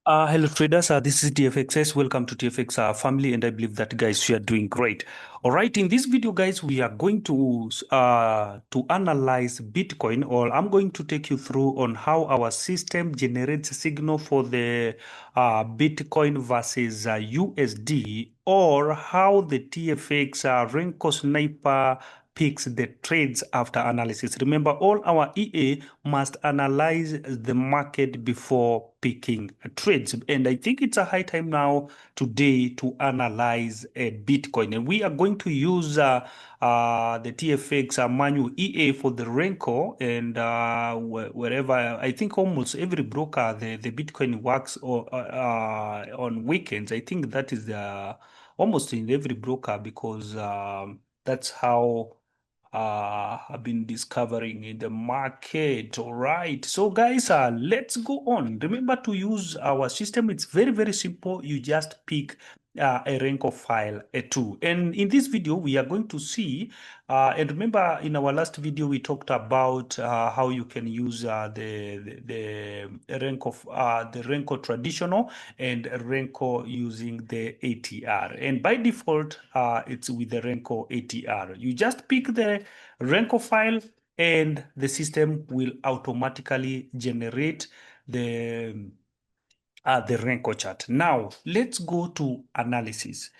Hello traders, this is TFXS. Welcome to TFX family, and I believe that guys you are doing great. All right, in this video, guys, we are going to analyze Bitcoin, or I'm going to take you through on how our system generates a signal for the Bitcoin versus USD, or how the TFX RENKO sniper picks the trades after analysis. Remember, all our EA must analyze the market before picking trades. And I think it's a high time now today to analyze a Bitcoin. And we are going to use the TFX manual EA for the RENKO, and wherever, I think almost every broker, the Bitcoin works on weekends. I think that is almost in every broker because that's how I've been discovering in the market. All right. So, guys, let's go on. Remember to use our system. It's very, very simple. You just pick a RENKO file, a 2. And in this video, we are going to see, and remember in our last video, we talked about how you can use the RENKO traditional and RENKO using the ATR. And by default, it's with the RENKO ATR. You just pick the RENKO file and the system will automatically generate the RENKO chart. Now, let's go to analysis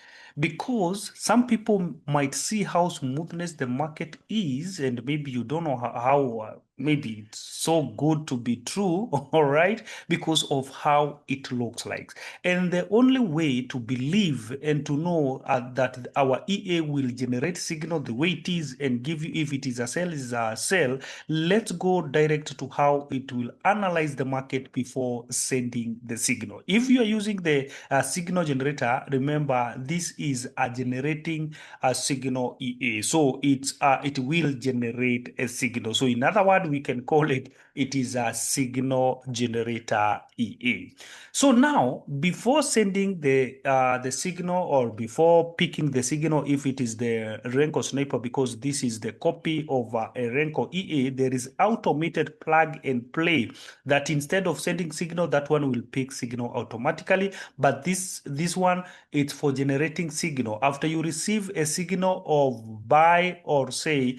because some people might see how smoothness the market is, and maybe you don't know how maybe it's so good to be true, all right, because of how it looks like. And the only way to believe and to know that our EA will generate signal the way it is and give you if it is a sell, let's go direct to how it will analyze the market before sending the signal. If you are using the signal generator, remember this is a generating a signal EA. So it will generate a signal. So in other words, we can call it is a signal generator EA. So now, before sending the signal or before picking the signal, if it is the RENKO sniper, because this is the copy of a RENKO EA, there is automated plug and play that instead of sending signal, that one will pick signal automatically. But this one, it's for generating signal. After you receive a signal of buy or sell,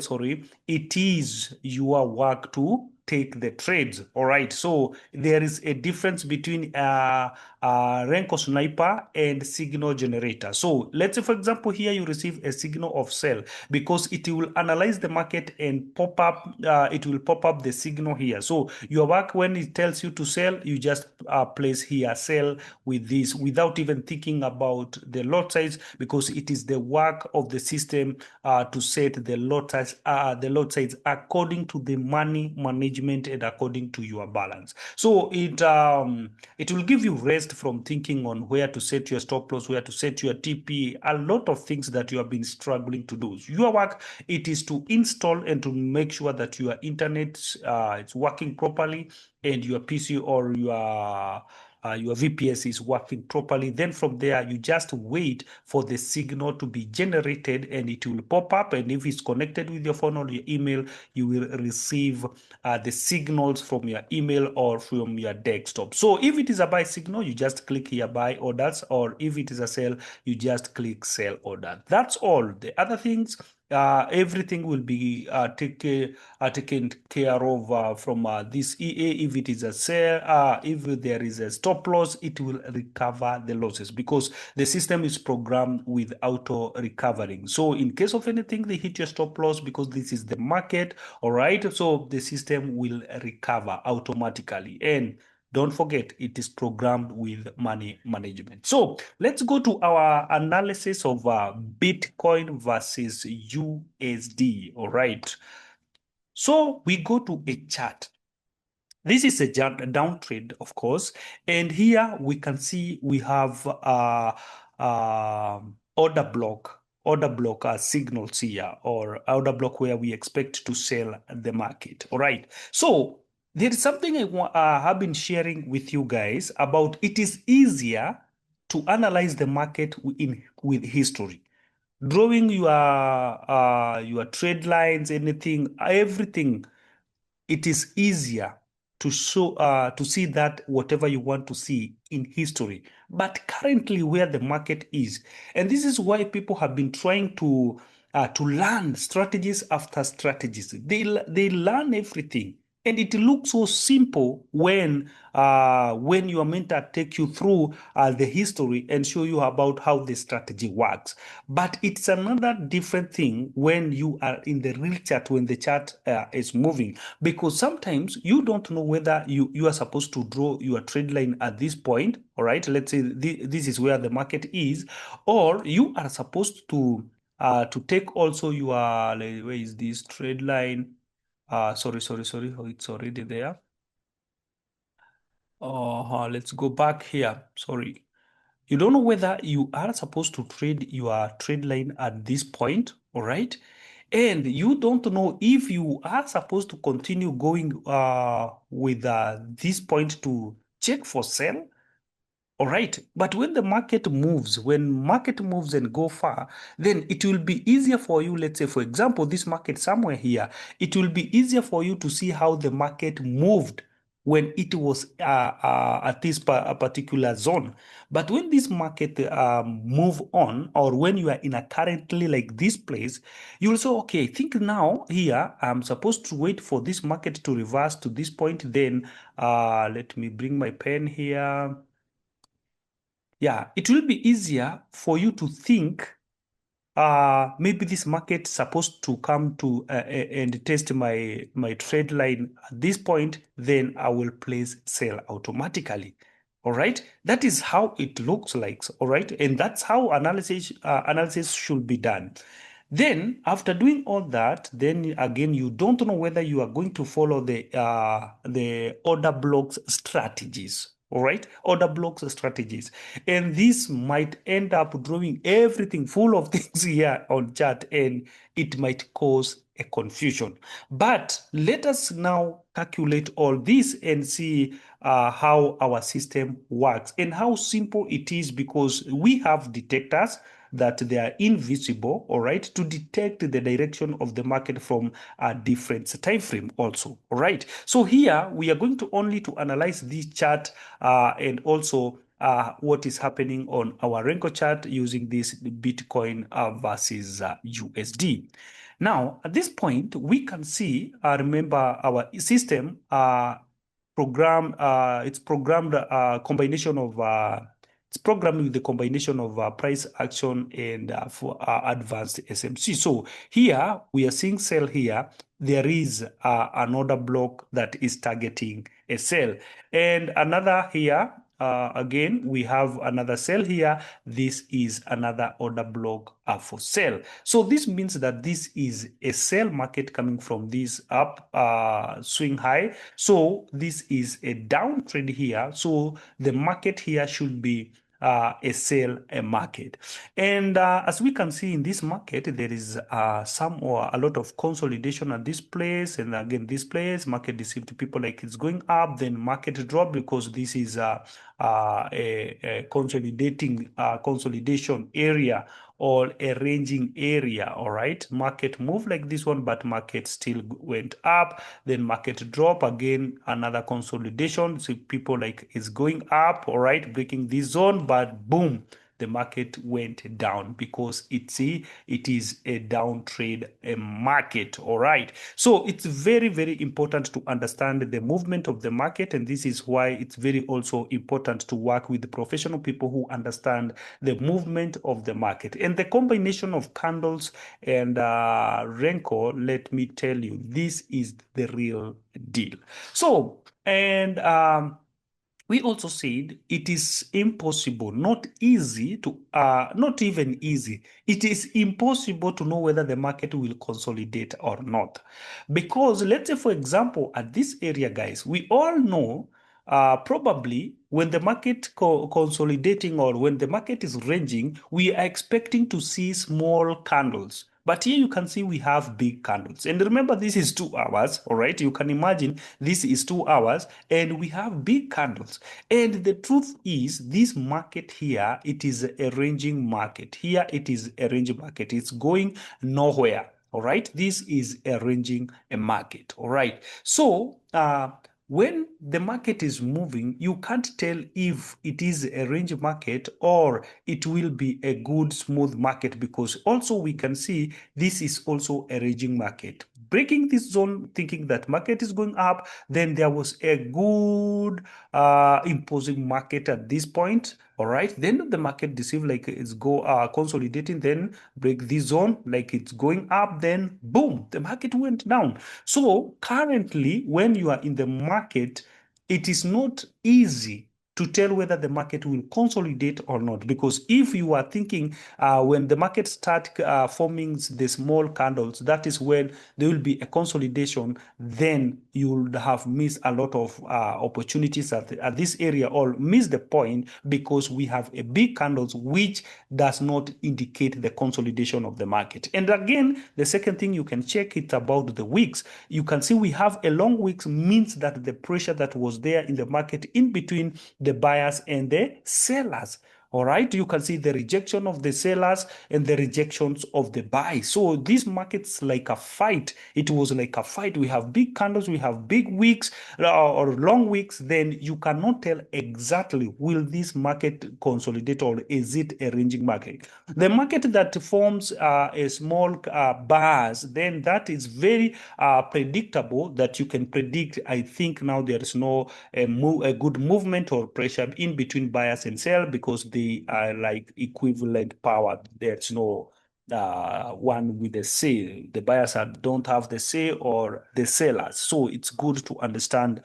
sorry, it is your work to take the trades. All right. So there is a difference between RENKO sniper and signal generator. So let's say, for example, here you receive a signal of sell because it will analyze the market and pop up. It will pop up the signal here. So your work when it tells you to sell, you just place here sell with this without even thinking about the lot size because it is the work of the system to set the lot size according to the money management and according to your balance. So it will give you rest from thinking on where to set your stop loss, where to set your TP, a lot of things that you have been struggling to do. Your work it is to install and to make sure that your internet it's working properly and your PC or your VPS is working properly. Then from there, you just wait for the signal to be generated and it will pop up. And if it's connected with your phone or your email, you will receive the signals from your email or from your desktop. So if it is a buy signal, you just click here buy orders, or if it is a sell, you just click sell order. That's all. The other things, everything will be taken care of from this EA. If it is a sell, if there is a stop loss, it will recover the losses because the system is programmed with auto recovering. So in case of anything, they hit your stop loss because this is the market, all right? So the system will recover automatically. And don't forget, it is programmed with money management. So let's go to our analysis of Bitcoin versus USD. All right. So we go to a chart. This is a down trade, of course. And here we can see we have order block signals here, or order block where we expect to sell the market. All right. So there is something I have been sharing with you guys about. It is easier to analyze the market with history. Drawing your trade lines, anything, everything, it is easier to show to see that whatever you want to see in history, but currently where the market is. And this is why people have been trying to learn strategies after strategies. They learn everything. And it looks so simple when your mentor take you through the history and show you about how the strategy works. But it's another different thing when you are in the real chart, when the chart is moving, because sometimes you don't know whether you are supposed to draw your trade line at this point. All right, let's say this is where the market is, or you are supposed to take also your, where is this trade line? Sorry. Oh, it's already there. Let's go back here. Sorry. You don't know whether you are supposed to trade your trade line at this point, all right? And you don't know if you are supposed to continue going with this point to check for sell. All right. But when market moves and go far, then it will be easier for you. Let's say, for example, this market somewhere here, it will be easier for you to see how the market moved when it was at this a particular zone. But when this market move on, or when you are in a currently like this place, you will say, okay, I think now here I'm supposed to wait for this market to reverse to this point. Then let me bring my pen here. Yeah, it will be easier for you to think maybe this market supposed to come to and test my trade line at this point, then I will place sell automatically. All right, that is how it looks like. All right, and that's how analysis should be done. Then, after doing all that, then again, you don't know whether you are going to follow the order blocks strategies. All right, order blocks strategies, and this might end up drawing everything full of things here on chart, and it might cause a confusion. But let us now calculate all this and see how our system works and how simple it is, because we have detectors that they are invisible, all right, to detect the direction of the market from a different time frame also, all right. So here we are going to only to analyze this chart and also what is happening on our RENKO chart using this Bitcoin versus USD. Now, at this point, we can see, remember our system it's programmed combination of it's programmed with the combination of price action and for advanced SMC. So here we are seeing sell here. There is an order block that is targeting a sell, and another here. Again, we have another sell here. This is another order block for sell. So this means that this is a sell market coming from this up swing high. So this is a down trend here. So the market here should be a sell a market. And as we can see in this market, there is some or a lot of consolidation at this place. And again, this place, market deceived people like it's going up, then market drop because this is a consolidating consolidation area or a ranging area. All right, market move like this one, but market still went up, then market drop again, another consolidation. So people like is going up, all right, breaking this zone, but boom, the market went down because it is a down trade a market. All right, so it's very, very important to understand the movement of the market, and this is why it's very also important to work with the professional people who understand the movement of the market. And the combination of candles and RENKO, let me tell you, this is the real deal. So, and we also said it is impossible, not easy to, not even easy. It is impossible to know whether the market will consolidate or not. Because let's say, for example, at this area, guys, we all know probably when the market consolidating or when the market is ranging, we are expecting to see small candles. But here you can see we have big candles. And remember, this is 2 hours, all right? You can imagine this is 2 hours and we have big candles. And the truth is, this market here, it is a ranging market. Here it is a ranging market. It's going nowhere. All right, this is a ranging a market. All right, so when the market is moving, you can't tell if it is a range market or it will be a good smooth market, because also we can see this is also a ranging market. Breaking this zone, thinking that market is going up, then there was a good imposing market at this point. All right, then the market deceive like it's consolidating, then break this zone like it's going up, then boom, the market went down. So currently, when you are in the market, it is not easy to tell whether the market will consolidate or not. Because if you are thinking when the market start forming the small candles, that is when there will be a consolidation, then you will have missed a lot of opportunities at this area, or miss the point, because we have a big candles which does not indicate the consolidation of the market. And again, the second thing you can check it about the wicks. You can see we have a long wicks, means that the pressure that was there in the market in between the buyers and the sellers. All right, you can see the rejection of the sellers and the rejections of the buy. So this market's like a fight. It was like a fight. We have big candles, we have big wicks or long wicks. Then you cannot tell exactly will this market consolidate or is it a ranging market. The market that forms a small bars, then that is very predictable, that you can predict. I think now there is no a good movement or pressure in between buyers and sellers, because they are like equivalent power. There's no one with the say. The buyers don't have the say, or the sellers. So it's good to understand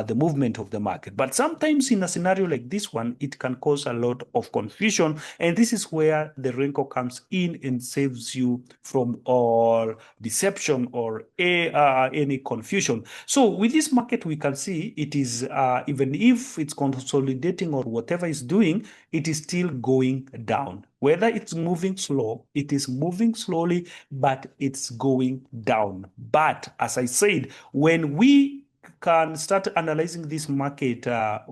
the movement of the market. But sometimes in a scenario like this one, it can cause a lot of confusion. And this is where the RENKO comes in and saves you from all deception or any confusion. So with this market, we can see it is, even if it's consolidating or whatever it's doing, it is still going down. Whether it's moving slow, it is moving slowly, but it's going down. But as I said, when we can start analyzing this market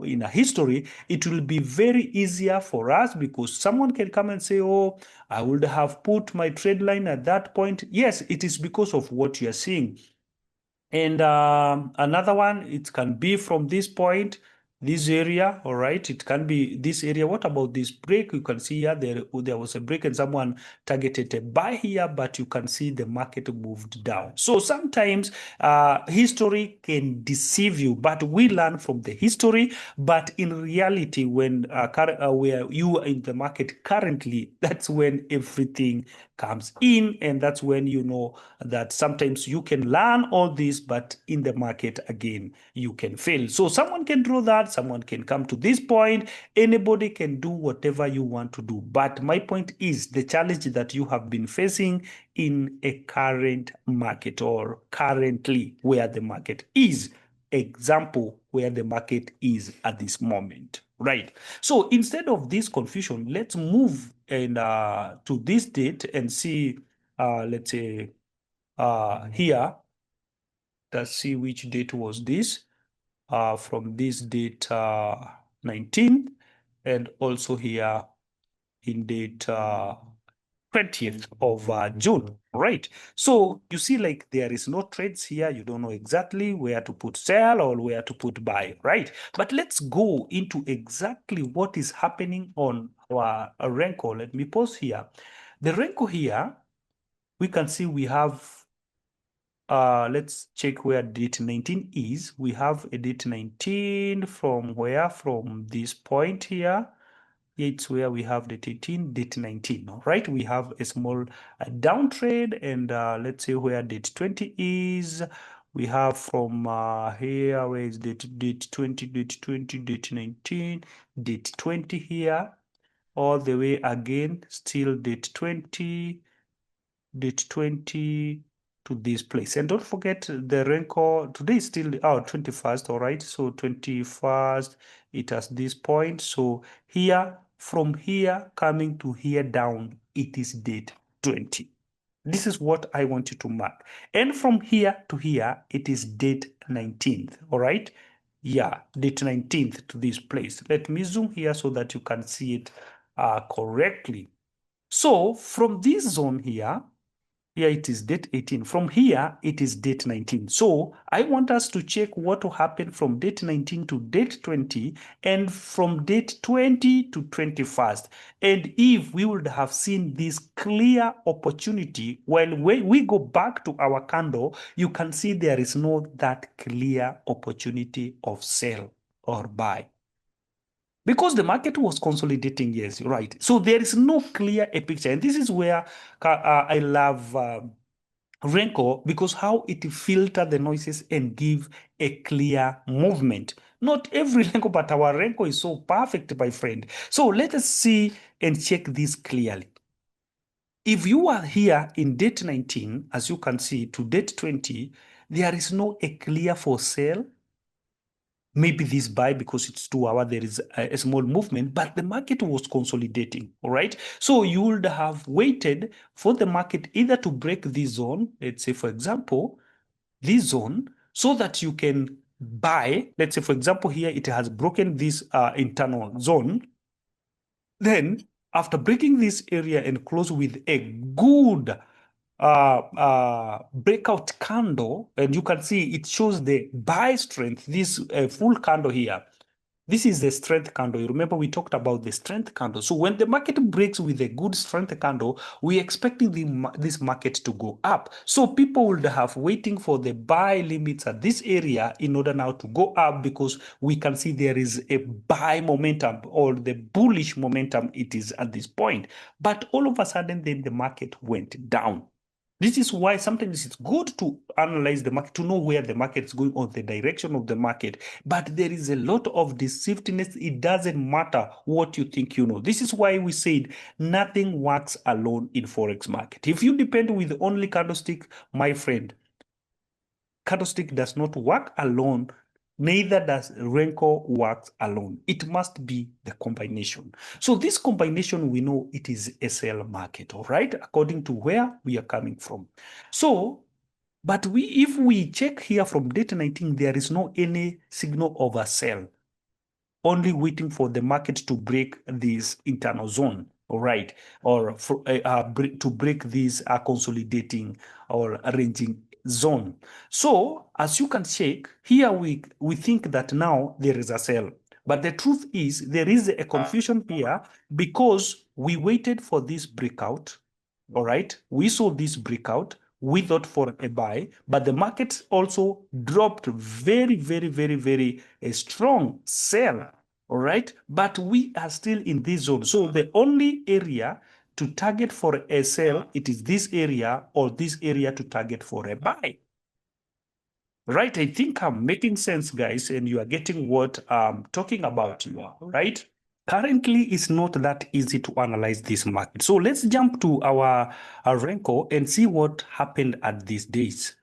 in a history, it will be very easier for us, because someone can come and say, oh, I would have put my trade line at that point. Yes, it is because of what you're seeing. And another one, it can be from this point, this area, all right? It can be this area. What about this break? You can see here there was a break and someone targeted a buy here, but you can see the market moved down. So sometimes history can deceive you, but we learn from the history. But in reality, when where you are in the market currently, that's when everything comes in, and that's when you know that sometimes you can learn all this, but in the market again you can fail. So someone can draw that, someone can come to this point, anybody can do whatever you want to do. But my point is the challenge that you have been facing in a current market, or currently where the market is. Example, where the market is at this moment, right? So instead of this confusion, let's move and to this date and see, let's say here, let's see which date was this, from this date 19th, and also here in date 20th of June, right? So you see, like, there is no trades here. You don't know exactly where to put sell or where to put buy, right? But let's go into exactly what is happening on our RENKO. Let me pause here. The RENKO here, we can see we have, let's check where date 19 is. We have a date 19 from where? From this point here. It's where we have date 18, date 19, all right? We have a small down trade, and let's see where date 20 is. We have from here, where is date 20, date 20, date 19, date 20 here, all the way again, still date 20, date 20 to this place. And don't forget the RENKO, today is still 21st, all right? So 21st, it has this point. So here, from here coming to here down, it is date 20. This is what I want you to mark. And from here to here, it is date 19th, all right? Yeah, date 19th to this place. Let me zoom here so that you can see it correctly. So from this zone here, Here it is date 18. From here, it is date 19. So I want us to check what will happen from date 19 to date 20 and from date 20 to 21st. And if we would have seen this clear opportunity, well, when we go back to our candle, you can see there is no that clear opportunity of sell or buy. Because the market was consolidating, yes, right. So there is no clear a picture. And this is where I love RENKO, because how it filter the noises and give a clear movement. Not every RENKO, but our RENKO is so perfect, my friend. So let us see and check this clearly. If you are here in date 19, as you can see, to date 20, there is no a clear for sale. Maybe this buy because it's 2 hour, there is a small movement, but the market was consolidating, all right? So you would have waited for the market either to break this zone, let's say, for example, this zone, so that you can buy. Let's say, for example, here it has broken this internal zone. Then after breaking this area and close with a good breakout candle, and you can see it shows the buy strength, this full candle here. This is the strength candle. You remember we talked about the strength candle. So when the market breaks with a good strength candle, we're expecting this market to go up. So people would have waiting for the buy limits at this area in order now to go up, because we can see there is a buy momentum or the bullish momentum it is at this point. But all of a sudden, then the market went down. This is why sometimes it's good to analyze the market, to know where the market is going or the direction of the market. But there is a lot of deceivedness. It doesn't matter what you think you know. This is why we said nothing works alone in Forex market. If you depend with only candlestick, my friend, candlestick does not work alone. Neither does RENKO works alone. It must be the combination. So this combination, we know it is a sell market, all right, according to where we are coming from. So, but if we check here from date 19, there is no any signal of a sell, only waiting for the market to break this internal zone, all right, or for, to break this consolidating or ranging zone. So as you can check here, we think that now there is a sell, but the truth is there is a confusion here, because we waited for this breakout, all right, we saw this breakout, we thought for a buy, but the market also dropped very, very, very, very a strong sell, all right, but we are still in this zone. So the only area to target for a sell, it is this area, or this area to target for a buy. Right? I think I'm making sense, guys, and you are getting what I'm talking about here, right? Currently, it's not that easy to analyze this market. So let's jump to our RENKO and see what happened at these days.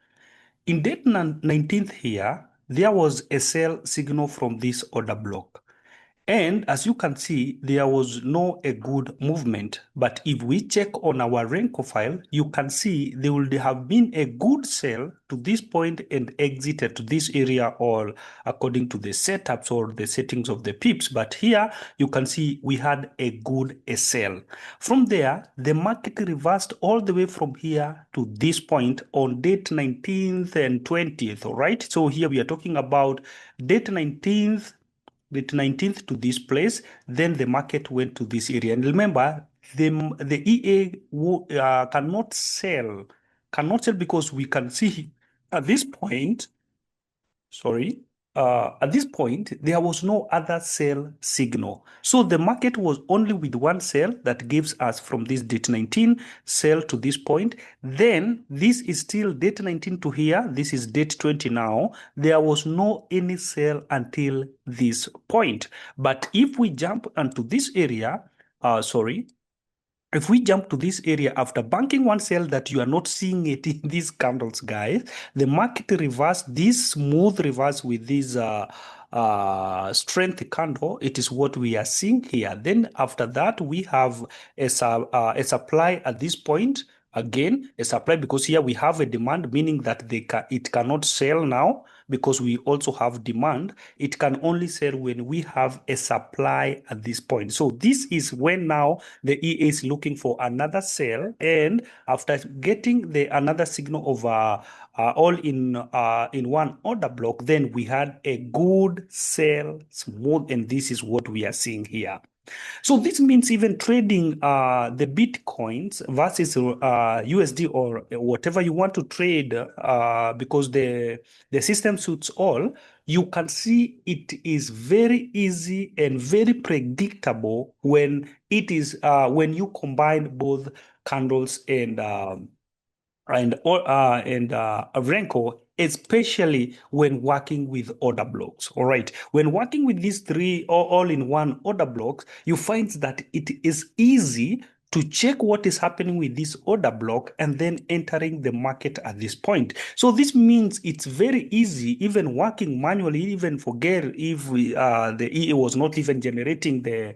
In date 19th here, there was a sell signal from this order block. And as you can see, there was no a good movement. But if we check on our RENKO file, you can see there would have been a good sell to this point and exited to this area, all according to the setups or the settings of the pips. But here you can see we had a good sell. From there, the market reversed all the way from here to this point on date 19th and 20th, all right? So here we are talking about date 19th, the 19th to this place, then the market went to this area. And remember, the EA cannot sell because we can see at this point, sorry, at this point, there was no other sell signal. So the market was only with one sell that gives us from this date 19 sell to this point. Then this is still date 19 to here. This is date 20 now. There was no any sell until this point. But if we jump onto this area, if we jump to this area after banking one sell that you are not seeing it in these candles, guys, the market reverse, this smooth reverse with this strength candle, it is what we are seeing here. Then after that, we have a supply at this point, again a supply, because here we have a demand, meaning that it cannot sell now because we also have demand. It can only sell when we have a supply at this point. So this is when now the EA is looking for another sell, and after getting the another signal of all in one order block, then we had a good sell smooth, and this is what we are seeing here. So this means even trading the Bitcoins versus USD or whatever you want to trade, because the system suits all, you can see it is very easy and very predictable when it is when you combine both candles and RENKO, especially when working with order blocks. All right. When working with these three all in one order blocks, you find that it is easy to check what is happening with this order block and then entering the market at this point. So this means it's very easy, even working manually, even forget if the EA was not even generating the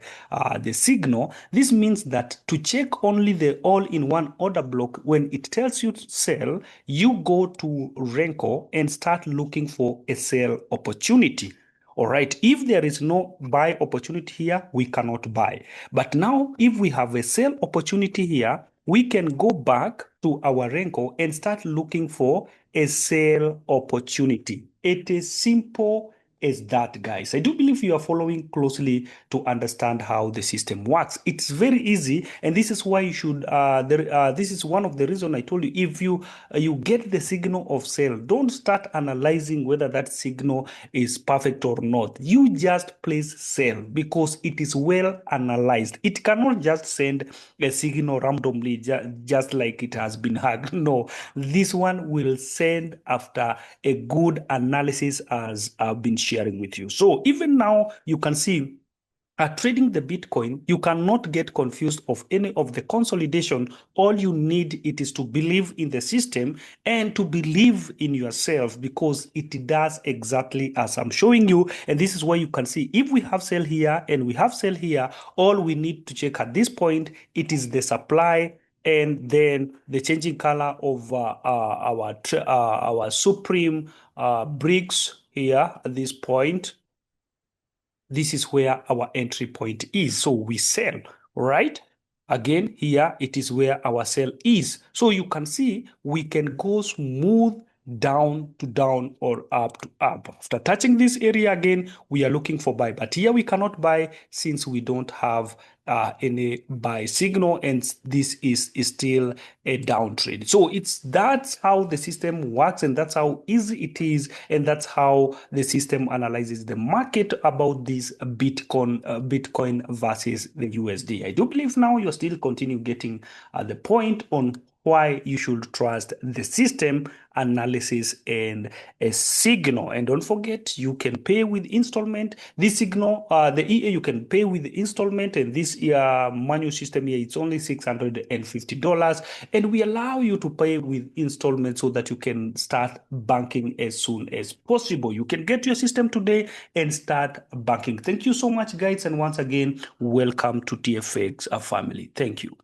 signal. This means that to check only the all-in-one order block, when it tells you to sell, you go to RENKO and start looking for a sell opportunity. All right. If there is no buy opportunity here, we cannot buy. But now, if we have a sell opportunity here, we can go back to our RENKO and start looking for a sell opportunity. It is simple as that, guys. I do believe you are following closely to understand how the system works. It's very easy, and this is why you should. This is one of the reasons I told you. If you get the signal of sell, don't start analyzing whether that signal is perfect or not. You just place sell because it is well analyzed. It cannot just send a signal randomly, just like it has been hacked. No, this one will send after a good analysis, as I've been sharing with you. So even now, you can see trading the Bitcoin, you cannot get confused of any of the consolidation. All you need it is to believe in the system and to believe in yourself, because it does exactly as I'm showing you. And this is why you can see if we have sell here and we have sell here, all we need to check at this point, it is the supply and then the changing color of our supreme bricks here at this point. This is where our entry point is. So we sell, right? Again, here it is where our sell is. So you can see we can go smooth down to down or up to up. After touching this area again, we are looking for buy. But here we cannot buy since we don't have any buy signal, and this is still a down trade. So that's how the system works, and that's how easy it is, and that's how the system analyzes the market about this Bitcoin versus the USD. I do believe now you're still continue getting the point on why you should trust the system analysis and a signal. And don't forget, you can pay with installment. This signal, the EA, you can pay with installment, and this manual system here, it's only $650, and we allow you to pay with installment so that you can start banking as soon as possible. You can get your system today and start banking. Thank you so much, guys, and once again, welcome to TFX family. Thank you.